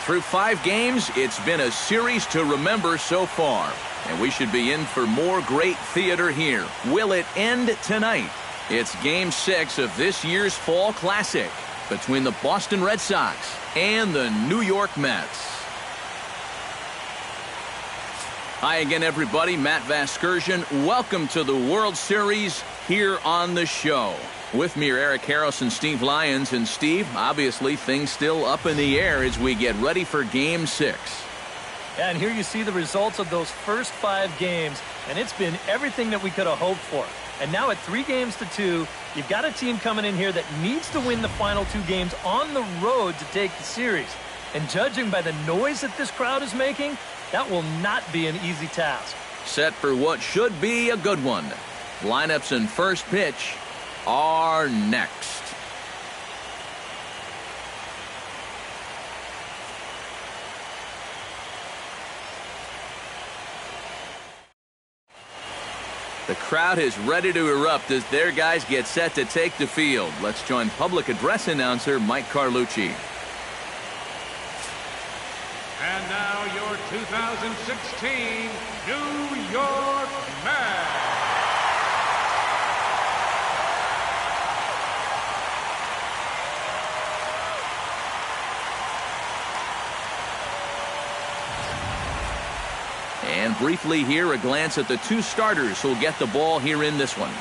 Through 5 games, it's been a series to remember so far. And we should be in for more great theater here. Will it end tonight? It's Game 6 of this year's Fall Classic between the Boston Red Sox and the New York Mets. Hi again, everybody. Matt Vasgersian. Welcome to the World Series here on the show. With me are Eric Harris and Steve Lyons. And Steve, obviously things still up in the air as we get ready for Game 6. Yeah, and here you see the results of those first 5 games, and it's been everything that we could have hoped for. And now at 3-2, you've got a team coming in here that needs to win the final 2 games on the road to take the series. And judging by the noise that this crowd is making, that will not be an easy task. Set for what should be a good one. Lineups and first pitch are next. The crowd is ready to erupt as their guys get set to take the field. Let's join public address announcer Mike Carlucci. And now your 2016 New York Mets. And briefly here, a glance at the 2 starters who'll get the ball here in this one.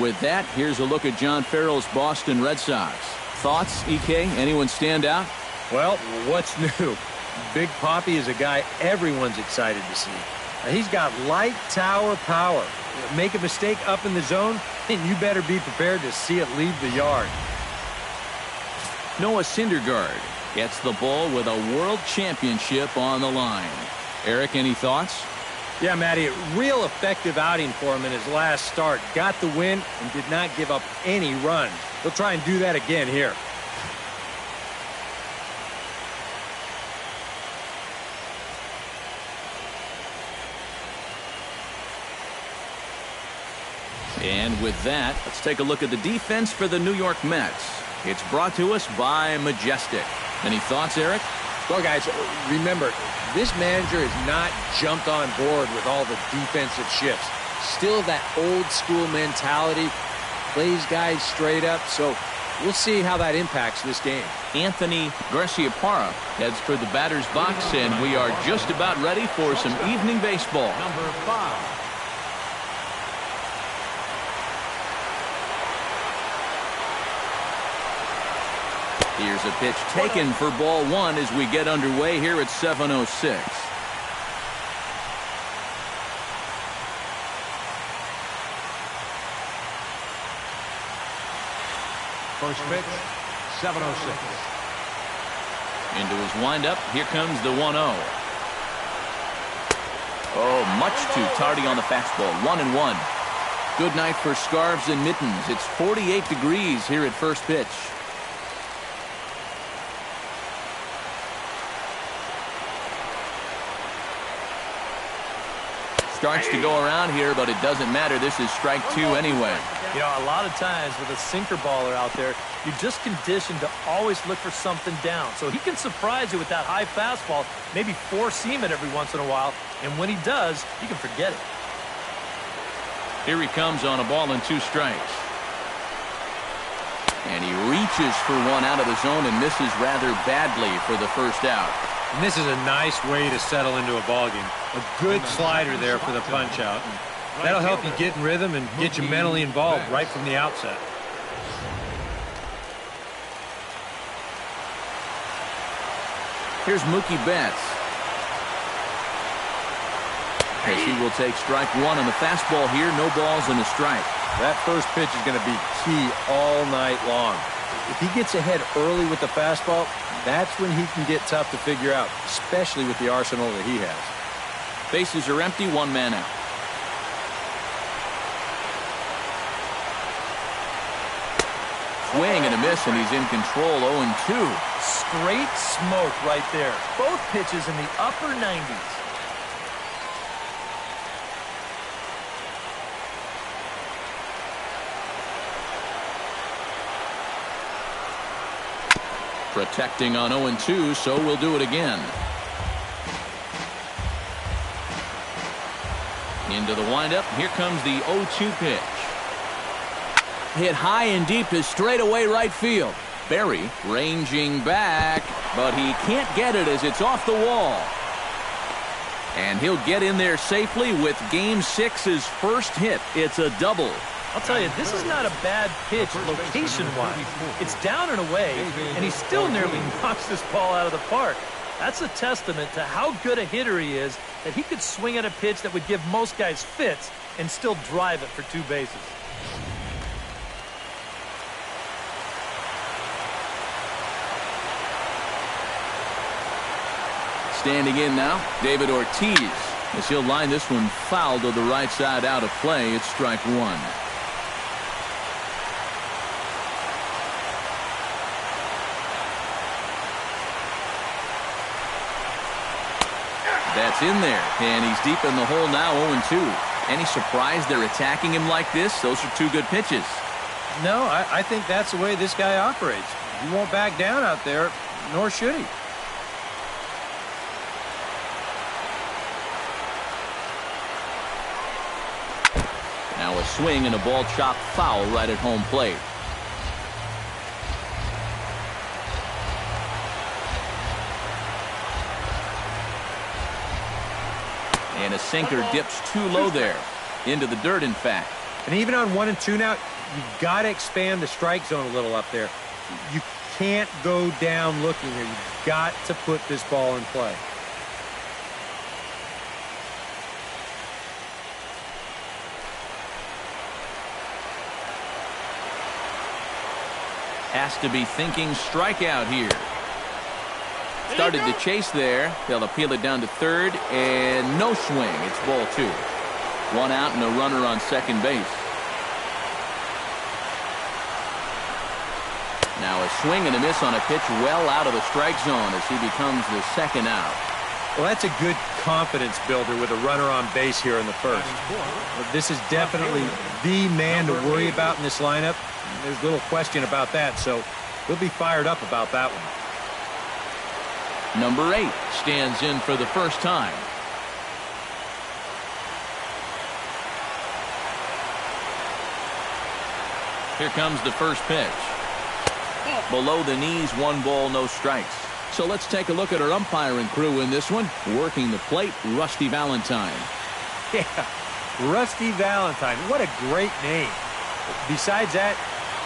With that, here's a look at John Farrell's Boston Red Sox. Thoughts, EK? Anyone stand out? Well, what's new? Big Papi is a guy everyone's excited to see. Now, he's got light tower power. Make a mistake up in the zone, and you better be prepared to see it leave the yard. Noah Syndergaard gets the ball with a world championship on the line. Eric, any thoughts? Yeah, Matty, real effective outing for him in his last start. Got the win and did not give up any runs. He'll try and do that again here. And with that, let's take a look at the defense for the New York Mets. It's brought to us by Majestic. Any thoughts, Eric? Well, guys, remember, this manager has not jumped on board with all the defensive shifts. Still that old school mentality, plays guys straight up, so we'll see how that impacts this game. Anthony Garciaparra heads for the batter's box, and we are just about ready for some evening baseball. Number 5. Here's a pitch taken for ball 1 as we get underway here at 7:06. First pitch, 7:06. Into his windup, here comes the 1-0. Oh, much too tardy on the fastball. 1-1. Good night for scarves and mittens. It's 48 degrees here at first pitch. Starts to go around here, but it doesn't matter. This is strike 2 anyway. You know, a lot of times with a sinker baller out there, you're just conditioned to always look for something down. So he can surprise you with that high fastball, maybe four-seam it every once in a while, and when he does, you can forget it. Here he comes on a ball and 2 strikes. And he reaches for one out of the zone and misses rather badly for the first out. And this is a nice way to settle into a ballgame. A good slider there for the punch out. That'll help you get in rhythm and get you mentally involved right from the outset. Here's Mookie Betts. As he will take strike 1 on the fastball here. No balls and a strike. That first pitch is going to be key all night long. If he gets ahead early with the fastball, that's when he can get tough to figure out, especially with the arsenal that he has. Bases are empty, 1 man out. Swing and a miss, and he's in control. 0-2. Straight smoke right there. Both pitches in the upper 90s. Protecting on 0-2, so we'll do it again. Into the windup. Here comes the 0-2 pitch. Hit high and deep to straightaway right field. Berry ranging back, but he can't get it as it's off the wall. And he'll get in there safely with Game 6's first hit. It's a double. I'll tell you, this is not a bad pitch location-wise. It's down and away, and he still nearly knocks this ball out of the park. That's a testament to how good a hitter he is, that he could swing at a pitch that would give most guys fits and still drive it for 2 bases. Standing in now, David Ortiz, as he'll line this one foul to the right side out of play. It's strike 1. That's in there, and he's deep in the hole now, 0-2. Any surprise they're attacking him like this? Those are 2 good pitches. No, I think that's the way this guy operates. He won't back down out there, nor should he. Now a swing and a ball chopped foul right at home plate. And a sinker dips too low there. Into the dirt, in fact. And even on 1-2 now, you've got to expand the strike zone a little up there. You can't go down looking here. You've got to put this ball in play. Has to be thinking strikeout here. Started to chase there. They'll appeal it down to third, and no swing. It's ball 2. 1 out and a runner on second base. Now a swing and a miss on a pitch well out of the strike zone as he becomes the second out. Well, that's a good confidence builder with a runner on base here in the first. But this is definitely the man to worry about in this lineup. There's little question about that, so he'll be fired up about that one. Number 8 stands in for the first time. Here comes the first pitch. Below the knees, 1 ball, no strikes. So let's take a look at our umpiring crew in this one. Working the plate, Rusty Valentine. Yeah, Rusty Valentine. What a great name. Besides that,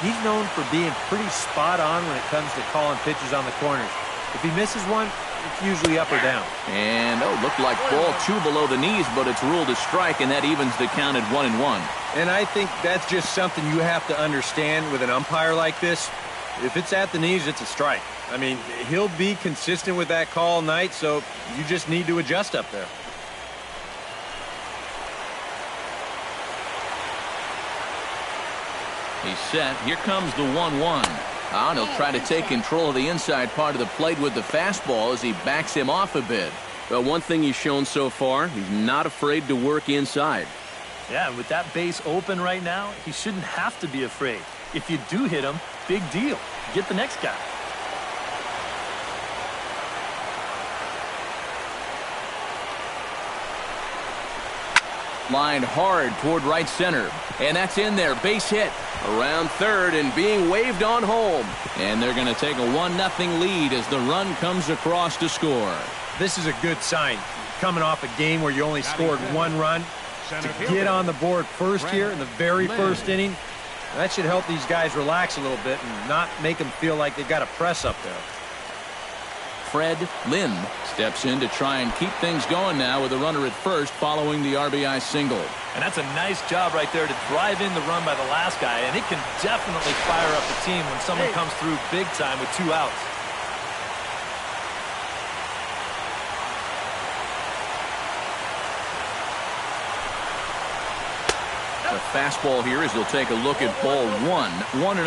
he's known for being pretty spot on when it comes to calling pitches on the corners. If he misses one, it's usually up or down. And, looked like ball 2 below the knees, but it's ruled a strike, and that evens the count at 1-1. And I think that's just something you have to understand with an umpire like this. If it's at the knees, it's a strike. I mean, he'll be consistent with that call all night, so you just need to adjust up there. He's set. Here comes the 1-1. And he'll try to take control of the inside part of the plate with the fastball as he backs him off a bit. But one thing he's shown so far, he's not afraid to work inside. Yeah, and with that base open right now, he shouldn't have to be afraid. If you do hit him, big deal. Get the next guy. Lined hard toward right center. And that's in there. Base hit. Around third and being waved on home. And they're going to take a 1-0 lead as the run comes across to score. This is a good sign. Coming off a game where you only scored 1 run, to get on the board first here in the very first inning, that should help these guys relax a little bit and not make them feel like they've got to press up there. Fred Lynn steps in to try and keep things going now with a runner at first following the RBI single. And that's a nice job right there to drive in the run by the last guy, and it can definitely fire up the team when someone comes through big time with 2 outs. The fastball here as he'll take a look at ball 1, 1-0.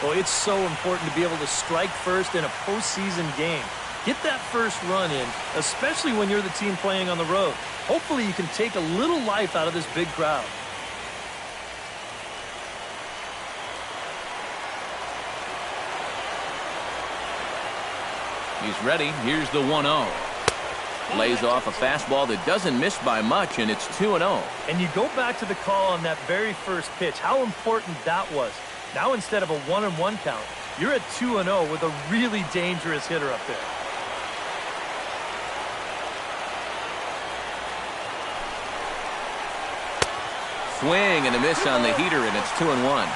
Well, it's so important to be able to strike first in a postseason game. Get that first run in, especially when you're the team playing on the road. Hopefully you can take a little life out of this big crowd. He's ready. Here's the 1-0. Lays off a fastball that doesn't miss by much, and it's 2-0. And you go back to the call on that very first pitch, how important that was. Now instead of a 1-1 count, you're at 2-0 with a really dangerous hitter up there. Swing and a miss on the heater, and it's 2-1.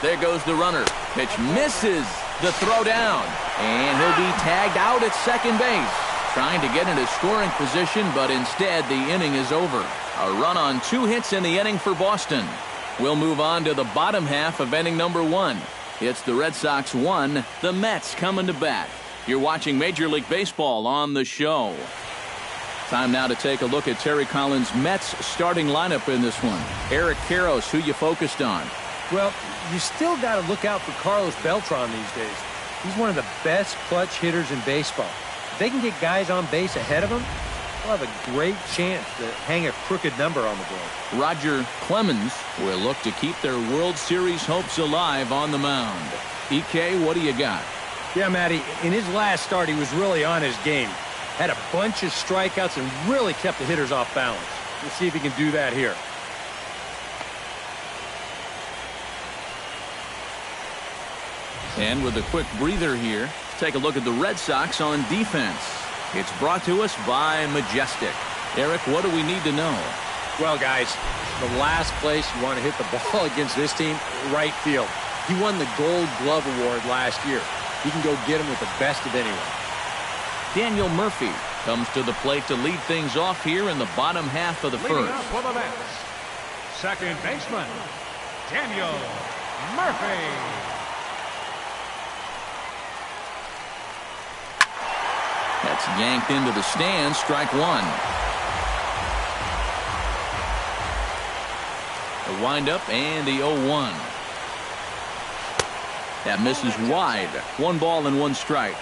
There goes the runner. Pitch misses the throw down. And he'll be tagged out at second base. Trying to get into scoring position, but instead the inning is over. A run on 2 hits in the inning for Boston. We'll move on to the bottom half of inning number 1. It's the Red Sox 1, the Mets coming to bat. You're watching Major League Baseball on the show. Time now to take a look at Terry Collins' Mets starting lineup in this one. Eric Karros, who you focused on? Well, you still got to look out for Carlos Beltran these days. He's one of the best clutch hitters in baseball. If they can get guys on base ahead of him, they'll have a great chance to hang a crooked number on the board. Roger Clemens will look to keep their World Series hopes alive on the mound. EK, what do you got? Yeah, Matty, in his last start, he was really on his game. Had a bunch of strikeouts and really kept the hitters off balance. We'll see if he can do that here. And with a quick breather here, take a look at the Red Sox on defense. It's brought to us by Majestic. Eric, what do we need to know? Well, guys, the last place you want to hit the ball against this team, right field. He won the Gold Glove Award last year. He can go get him with the best of anyone. Daniel Murphy comes to the plate to lead things off here in the bottom half of the Leading first. up for the Mets, second baseman, Daniel Murphy. That's yanked into the stands, strike 1. The windup and the 0-1. That misses wide. 1 ball and 1 strike.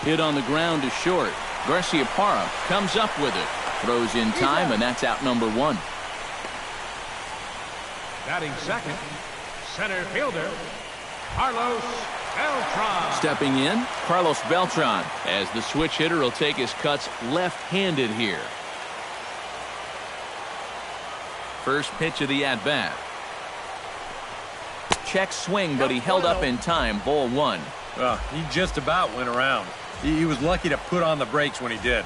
Hit on the ground to short. Garciaparra comes up with it. Throws in time, and that's out number 1. Batting second, center fielder, Carlos Beltran. Stepping in, Carlos Beltran, as the switch hitter will take his cuts left-handed here. First pitch of the at-bat. Check swing, but he held up in time. Ball 1. Well, he just about went around. He was lucky to put on the brakes when he did.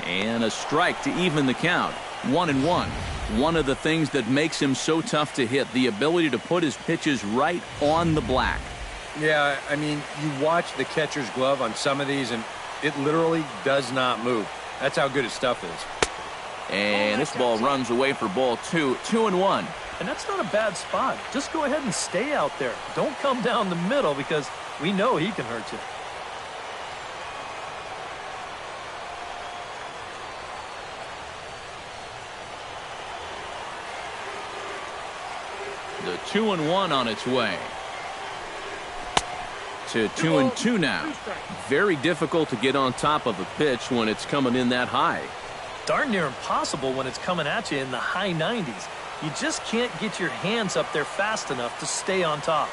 And a strike to even the count. 1-1. One of the things that makes him so tough to hit, the ability to put his pitches right on the black. Yeah, I mean, you watch the catcher's glove on some of these, and it literally does not move. That's how good his stuff is. And this ball runs away for ball 2. 2-1. And that's not a bad spot. Just go ahead and stay out there. Don't come down the middle because we know he can hurt you. The 2-1 on its way. To 2-2 now. Very difficult to get on top of a pitch when it's coming in that high. Darn near impossible when it's coming at you in the high 90s. You just can't get your hands up there fast enough to stay on top.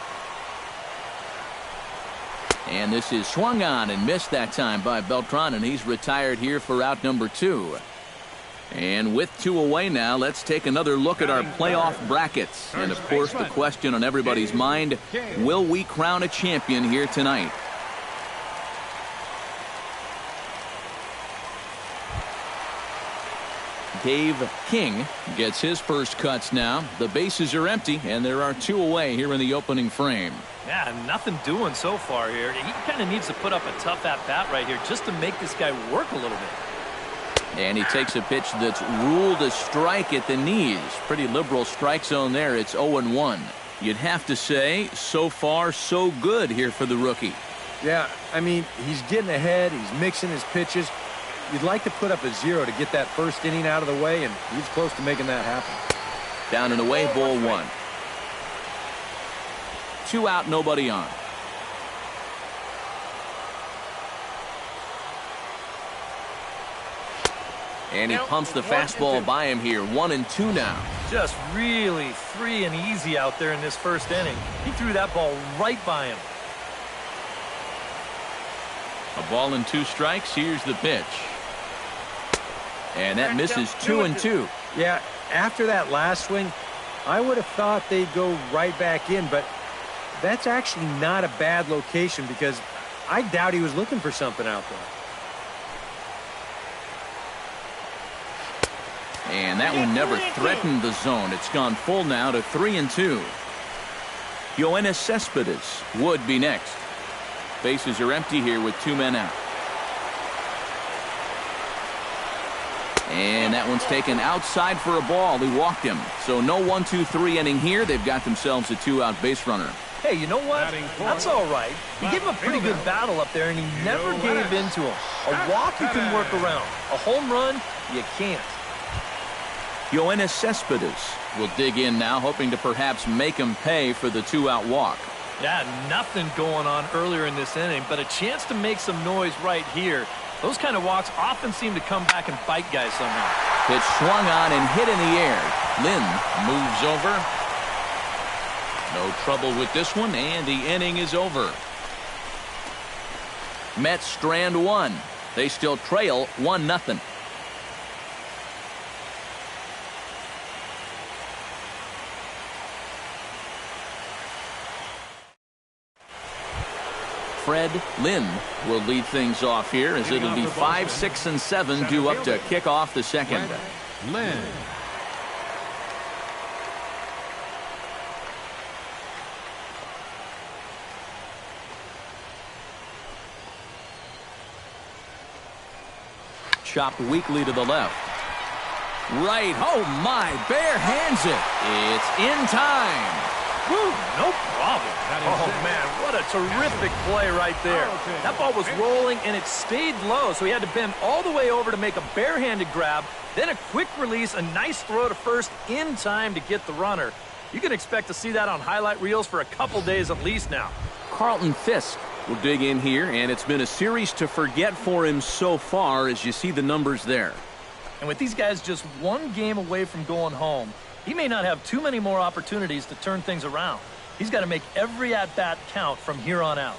And this is swung on and missed that time by Beltran, and he's retired here for out number 2. And with 2 away now, let's take another look at our playoff brackets. And, of course, the question on everybody's mind, will we crown a champion here tonight? Dave King gets his first cuts now. The bases are empty, and there are 2 away here in the opening frame. Yeah, nothing doing so far here. He kind of needs to put up a tough at-bat right here just to make this guy work a little bit. And he takes a pitch that's ruled a strike at the knees. Pretty liberal strike zone there. It's 0-1. You'd have to say, so far, so good here for the rookie. Yeah, I mean, he's getting ahead. He's mixing his pitches. You'd like to put up a 0 to get that first inning out of the way, and he's close to making that happen. Down and away, ball 1. 2 out, nobody on. And he pumps the fastball by him here. 1-2 now. Just really free and easy out there in this first inning. He threw that ball right by him. A ball and 2 strikes. Here's the pitch. And that misses 2-2. Yeah, after that last swing, I would have thought they'd go right back in, but that's actually not a bad location because I doubt he was looking for something out there. And that one never threatened the zone. It's gone full now to 3-2. Yoenis Cespedes would be next. Bases are empty here with 2 men out. And that one's taken outside for a ball. He walked him. So no 1-2-3 inning here. They've got themselves a 2-out base runner. Hey, you know what? That's all right. He gave him a pretty good battle up there, and he never gave in to him. A walk you can work around. A home run, you can't. Yoenis Cespedes will dig in now, hoping to perhaps make him pay for the 2-out walk. Yeah, nothing going on earlier in this inning, but a chance to make some noise right here. Those kind of walks often seem to come back and bite guys somehow. Pitch swung on and hit in the air. Lynn moves over. No trouble with this one, and the inning is over. Mets strand 1. They still trail 1-0. Fred Lynn will lead things off here as it'll be 5, 6, and 7 due up to kick off the second. Lynn. Chopped weakly to the left. Right. Oh, my. Bare hands it. It's in time. Woo, no problem. Oh, man, what a terrific play right there. That ball was rolling, and it stayed low, so he had to bend all the way over to make a barehanded grab, then a quick release, a nice throw to first in time to get the runner. You can expect to see that on highlight reels for a couple days at least now. Carlton Fisk will dig in here, and it's been a series to forget for him so far as you see the numbers there. And with these guys just one game away from going home, he may not have too many more opportunities to turn things around. He's got to make every at-bat count from here on out.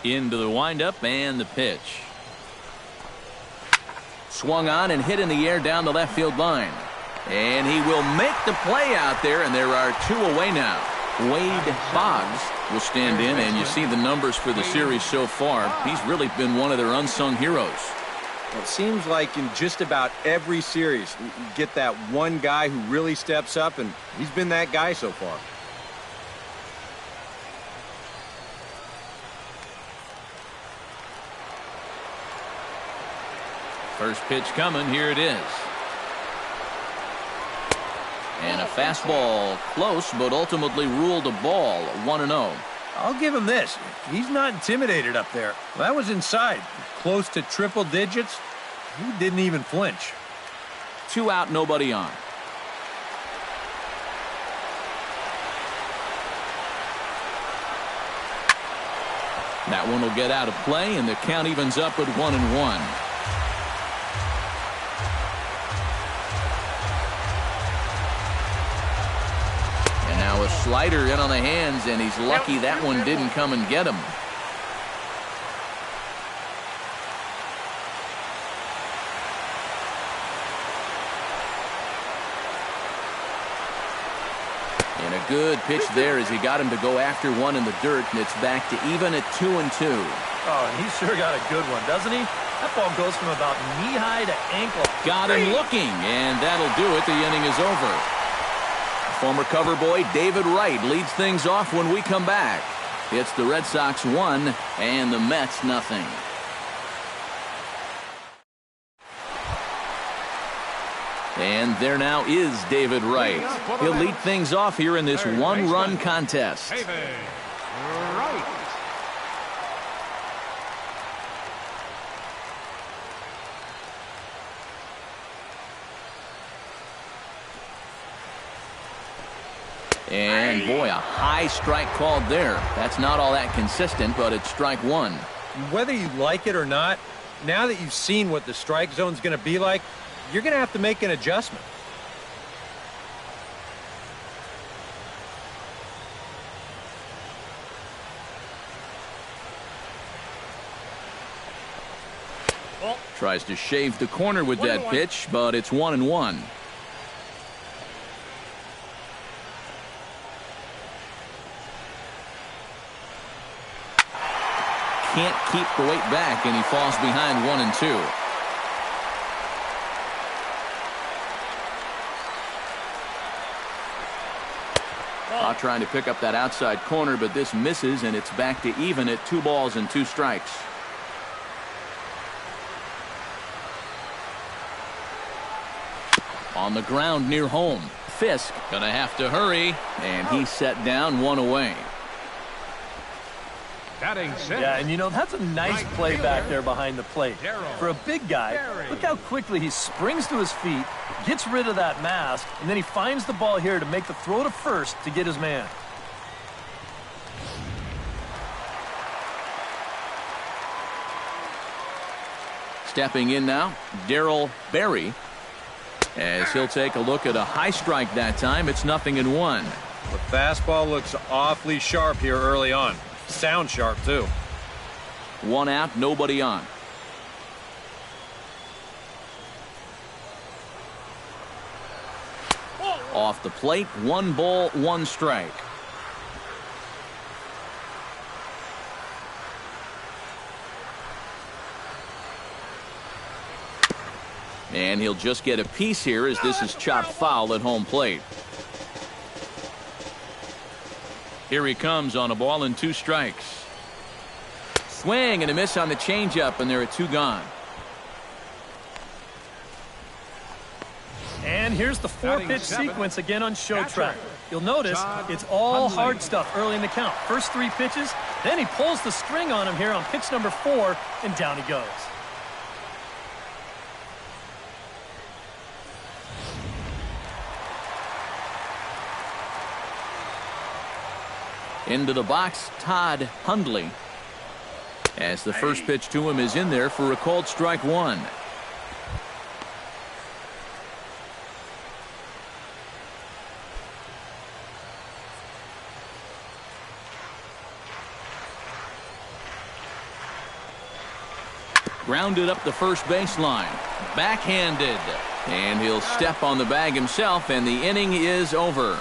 Into the windup and the pitch. Swung on and hit in the air down the left field line. And he will make the play out there, and there are 2 away now. Wade Boggs will stand in, and you see the numbers for the series so far. He's really been one of their unsung heroes. Well, it seems like in just about every series, you get that one guy who really steps up, and he's been that guy so far. First pitch coming. Here it is. And a fastball close, but ultimately ruled a ball. 1-0. I'll give him this. He's not intimidated up there. Well, that was inside. Close to triple digits. He didn't even flinch. 2 out, nobody on. That one will get out of play, and the count evens up at 1-1. Now a slider in on the hands, and he's lucky that one didn't come and get him. And a good pitch there as he got him to go after one in the dirt, and it's back to even at 2-2. Oh, and he sure got a good one, doesn't he? That ball goes from about knee-high to ankle. Got him looking, and that'll do it. The inning is over. Former cover boy David Wright leads things off when we come back. It's the Red Sox 1 and the Mets 0. And there now is David Wright. He'll lead things off here in this one-run contest. David Wright. And boy, a high strike called there. That's not all that consistent, but it's strike one. Whether you like it or not, now that you've seen what the strike zone's going to be like, you're going to have to make an adjustment. Tries to shave the corner with that pitch, but it's 1-1. Can't keep the weight back, and he falls behind 1-2. Trying to pick up that outside corner, but this misses, and it's back to even at 2 balls and 2 strikes. On the ground near home. Fisk gonna have to hurry, and he's set down 1 away. Batting sixth. Yeah, and you know, that's a nice play back there behind the plate. For a big guy, look how quickly he springs to his feet, gets rid of that mask, and then he finds the ball here to make the throw to first to get his man. Stepping in now, Darryl Berry, as he'll take a look at a high strike that time. It's 0-1. The fastball looks awfully sharp here early on. Sound sharp, too. 1 out, nobody on. Off the plate, 1 ball, 1 strike. And he'll just get a piece here as this is chopped foul at home plate. Here he comes on a ball and 2 strikes. Swing and a miss on the changeup, and there are 2 gone. And here's the 4-pitch sequence again on show track. You'll notice it's all hard stuff early in the count. First 3 pitches, then he pulls the string on him here on pitch number 4, and down he goes. Into the box, Todd Hundley, as the first pitch to him is in there for a called strike 1. Grounded up the first baseline, backhanded, and he'll step on the bag himself, and the inning is over.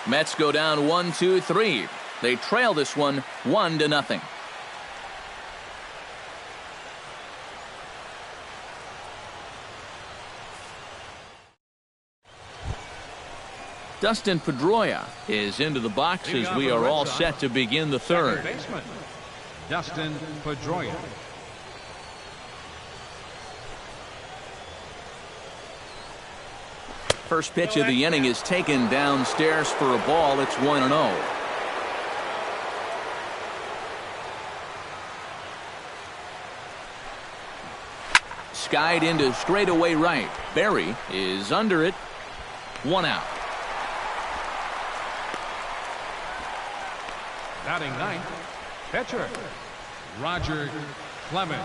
Mets go down 1-2-3. They trail this one 1-0. Dustin Pedroia is into the box as we are all set to begin the third. Baseman, Dustin Pedroia. First pitch of the inning is taken downstairs for a ball. It's 1-0. Skied into straightaway right. Berry is under it. 1 out. Batting ninth, pitcher Roger Clemens.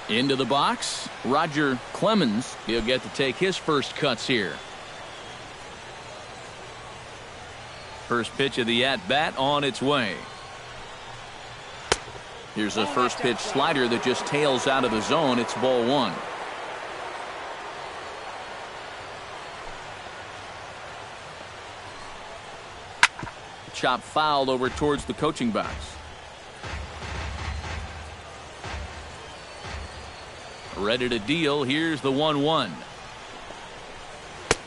Into the box, Roger Clemens. He'll get to take his first cuts here. First pitch of the at-bat on its way. Here's a first pitch slider that just tails out of the zone. It's ball 1. Chop foul over towards the coaching box. Ready to deal. Here's the 1-1.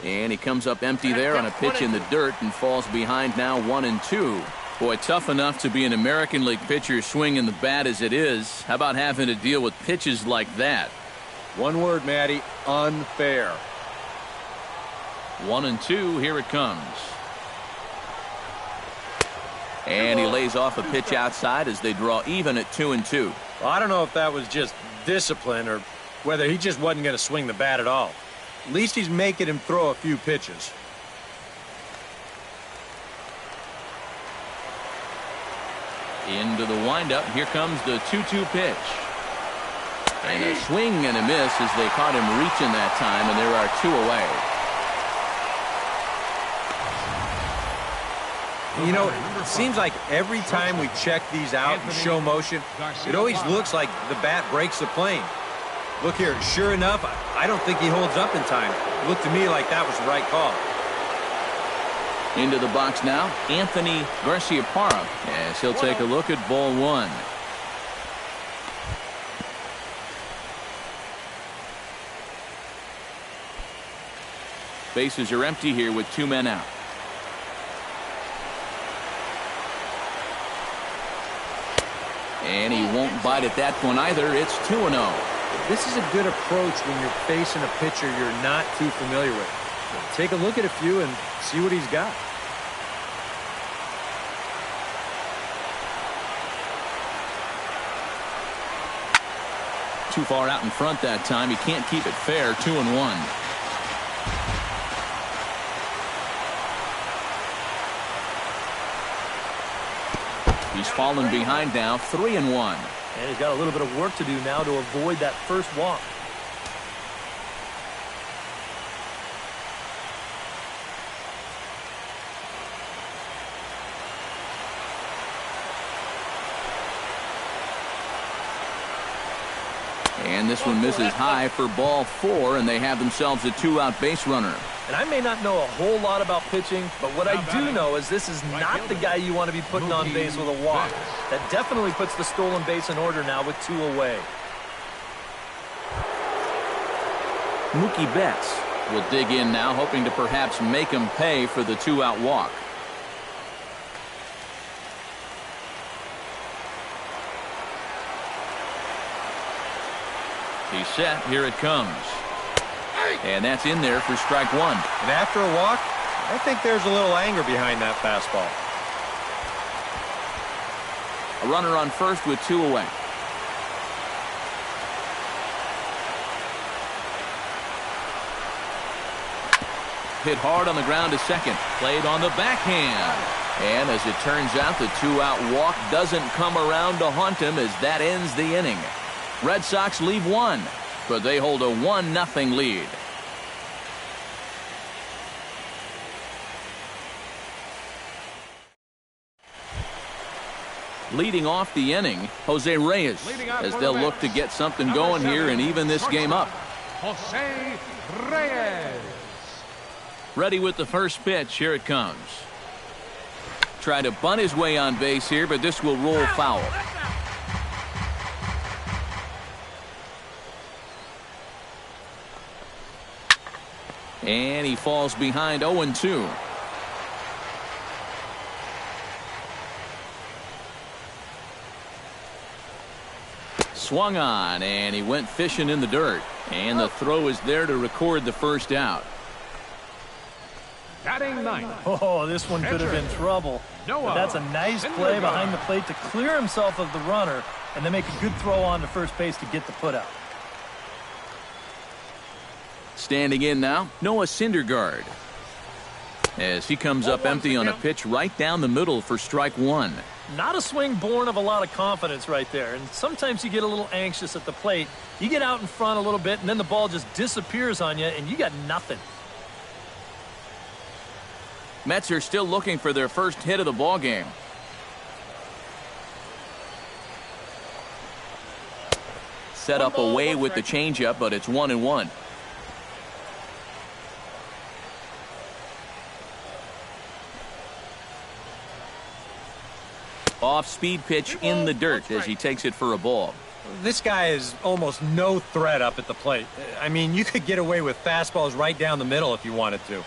And he comes up empty there on a pitch in the dirt and falls behind now 1-2. Boy, tough enough to be an American League pitcher swinging the bat as it is. How about having to deal with pitches like that? One word, Matty, unfair. 1-2. Here it comes. And he lays off a pitch outside as they draw even at 2-2. Well, I don't know if that was just discipline or whether he just wasn't going to swing the bat at all. At least he's making him throw a few pitches. Into the windup. Here comes the 2-2 pitch. And a swing and a miss as they caught him reaching that time, and there are 2 away. You know, it seems like every time we check these out and show motion, it always looks like the bat breaks the plane. Look here, sure enough, I don't think he holds up in time. It looked to me like that was the right call. Into the box now, Anthony Garcia-Parra, as he'll take a look at ball 1. Bases are empty here with 2 men out. And he won't bite at that one either. It's 2-0. This is a good approach when you're facing a pitcher you're not too familiar with. Take a look at a few and see what he's got. Too far out in front that time. He can't keep it fair. 2-1. He's fallen behind now. 3-1. And he's got a little bit of work to do now to avoid that first walk. And this one misses high for ball 4, and they have themselves a 2-out base runner. And I may not know a whole lot about pitching, but what I do know is this is not the guy you want to be putting on base with a walk. That definitely puts the stolen base in order now with 2 away. Mookie Betts will dig in now, hoping to perhaps make him pay for the 2-out walk. He's set. Here it comes. And that's in there for strike 1. And after a walk, I think there's a little anger behind that fastball. A runner on first with 2 away. Hit hard on the ground to second. Played on the backhand. And as it turns out, the 2-out walk doesn't come around to haunt him as that ends the inning. Red Sox leave 1, but they hold a 1-0 lead. Leading off the inning, Jose Reyes, as they'll look to get something going here and even this game up. Jose Reyes. Ready with the first pitch. Here it comes. Try to bunt his way on base here, but this will roll foul. And he falls behind 0-2. Swung on, and he went fishing in the dirt. And the throw is there to record the first out. Batting 9. Oh, this one could have been trouble. But that's a nice play behind the plate to clear himself of the runner and then make a good throw on to first base to get the putout. Standing in now, Noah Syndergaard, as he comes up empty on a pitch right down the middle for strike 1. Not a swing born of a lot of confidence right there. And sometimes you get a little anxious at the plate. You get out in front a little bit, and then the ball just disappears on you, and you got nothing. Mets are still looking for their first hit of the ball game. Set up away with the changeup, but it's 1-1. Off-speed pitch in the dirt as he takes it for a ball. This guy is almost no threat up at the plate. I mean, you could get away with fastballs right down the middle if you wanted to.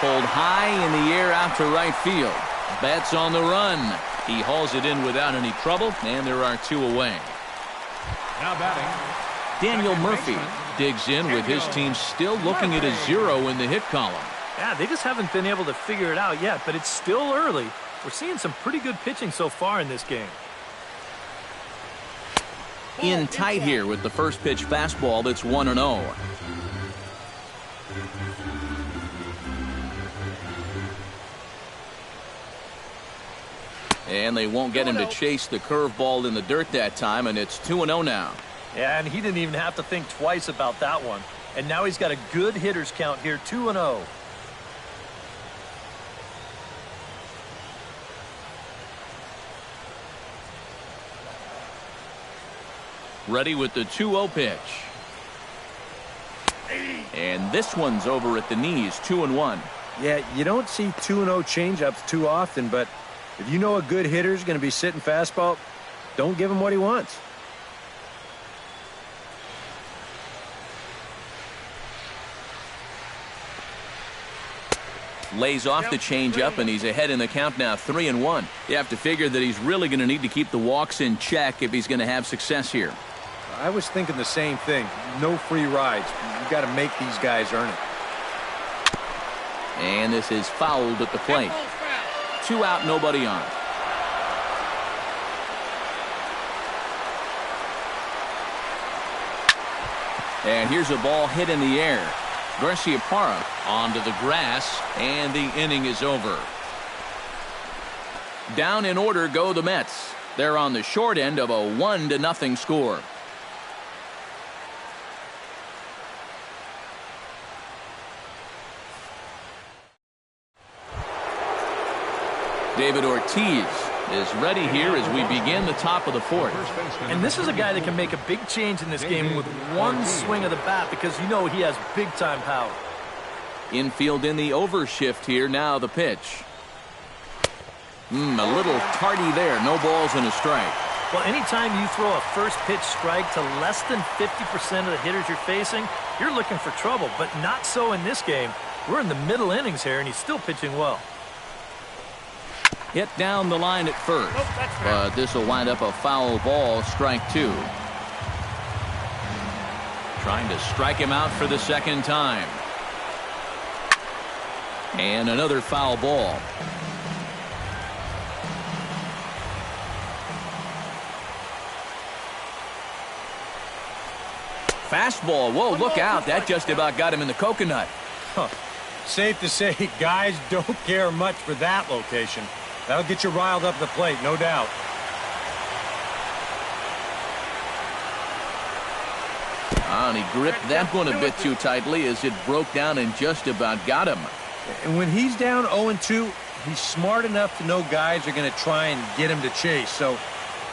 Pulled high in the air out to right field. Betts on the run. He hauls it in without any trouble, and there are 2 away. Now batting, Daniel Murphy Digs in with his team still looking at a 0 in the hit column. Yeah, they just haven't been able to figure it out yet, but it's still early. We're seeing some pretty good pitching so far in this game. In tight here with the first pitch fastball that's 1-0. And they won't get him to chase the curveball in the dirt that time, and it's 2-0 now. Yeah, and he didn't even have to think twice about that one. And now he's got a good hitters count here, 2-0. Ready with the 2-0 pitch. And this one's over at the knees, 2-1. Yeah, you don't see 2-0 changeups too often, but if you know a good hitter's going to be sitting fastball, don't give him what he wants. Lays off the changeup, and he's ahead in the count now, 3-1. You have to figure that he's really going to need to keep the walks in check if he's going to have success here. I was thinking the same thing. No free rides. You got to make these guys earn it. And this is fouled at the plate. 2 out, nobody on. And here's a ball hit in the air. Garciaparra onto the grass, and the inning is over. Down in order go the Mets. They're on the short end of a 1-0 score. David Ortiz is ready here as we begin the top of the 4th. And this is a guy that can make a big change in this game with one swing of the bat, because you know he has big-time power. Infield in the overshift here. Now the pitch. A little tardy there. No balls and a strike. Well, anytime you throw a first pitch strike to less than 50% of the hitters you're facing, you're looking for trouble, but not so in this game. We're in the middle innings here, and he's still pitching well. Hit down the line at first, but this will wind up a foul ball, strike 2. Trying to strike him out for the second time. And another foul ball. Fastball. Whoa, look out. That just about got him in the coconut. Safe to say, guys don't care much for that location. That'll get you riled up the plate, no doubt. And he gripped that one a bit too tightly as it broke down and just about got him. And when he's down 0-2, he's smart enough to know guys are going to try and get him to chase. So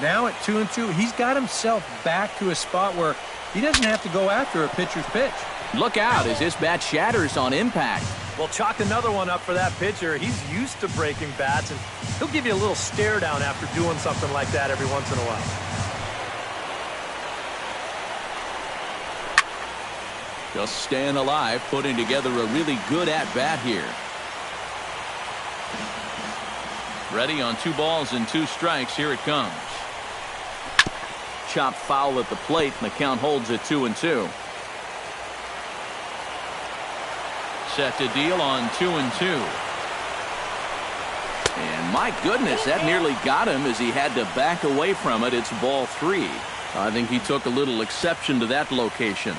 now at 2-2, he's got himself back to a spot where he doesn't have to go after a pitcher's pitch. Look out as his bat shatters on impact. Well, chalk another one up for that pitcher. He's used to breaking bats, and he'll give you a little stare down after doing something like that every once in a while. Just staying alive, putting together a really good at-bat here. Ready on 2 balls and 2 strikes. Here it comes. Chopped foul at the plate, and the count holds at 2-2. Set to deal on 2-2. And my goodness, that nearly got him as he had to back away from it. It's ball 3. I think he took a little exception to that location.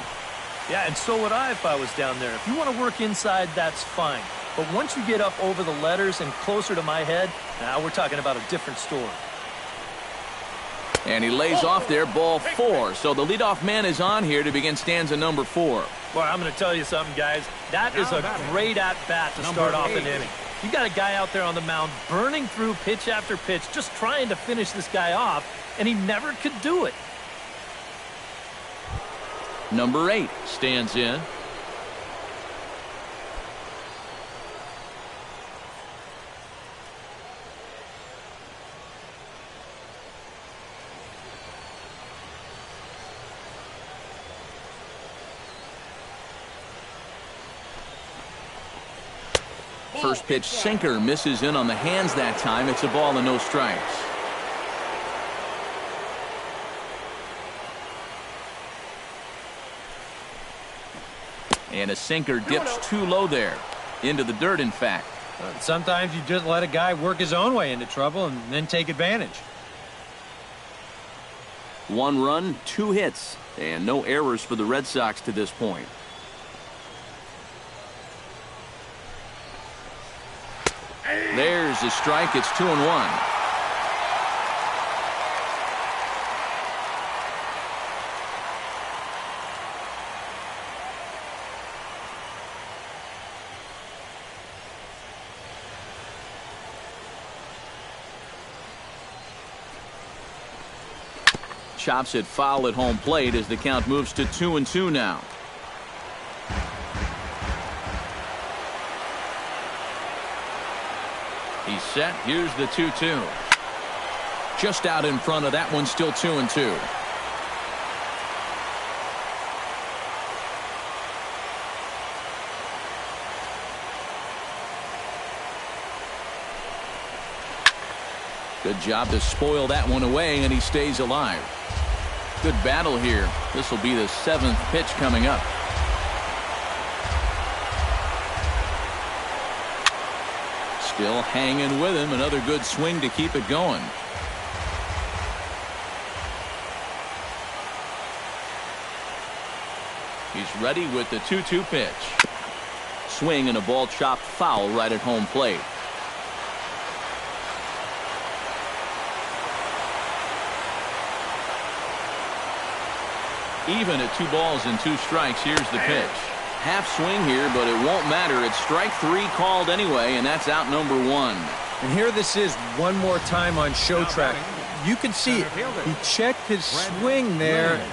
Yeah, and so would I if I was down there. If you want to work inside, that's fine. But once you get up over the letters and closer to my head, now we're talking about a different story. And he lays off there, ball 4. So the leadoff man is on here to begin stanza number 4. Well, I'm going to tell you something, guys. That is a great at-bat to start off an inning. You got a guy out there on the mound burning through pitch after pitch, just trying to finish this guy off, and he never could do it. Number 8 stands in. First pitch sinker misses in on the hands that time. It's a ball and no strikes. And a sinker dips too low there. Into the dirt, in fact. Sometimes you just let a guy work his own way into trouble and then take advantage. 1 run, 2 hits, and no errors for the Red Sox to this point. There's a strike. It's 2-1. Chops it foul at home plate as the count moves to 2-2 now. He's set. Here's the 2-2. Just out in front of that one, still 2-2. Good job to spoil that one away, and he stays alive. Good battle here. This will be the 7th pitch coming up. Still hanging with him. Another good swing to keep it going. He's ready with the 2-2 pitch. Swing and a ball chopped foul right at home plate. Even at 2 balls and 2 strikes. Here's the pitch. Half swing here, but it won't matter. It's strike 3 called anyway, and that's out number 1. And here this is one more time on show track. You can see it. He checked his swing there.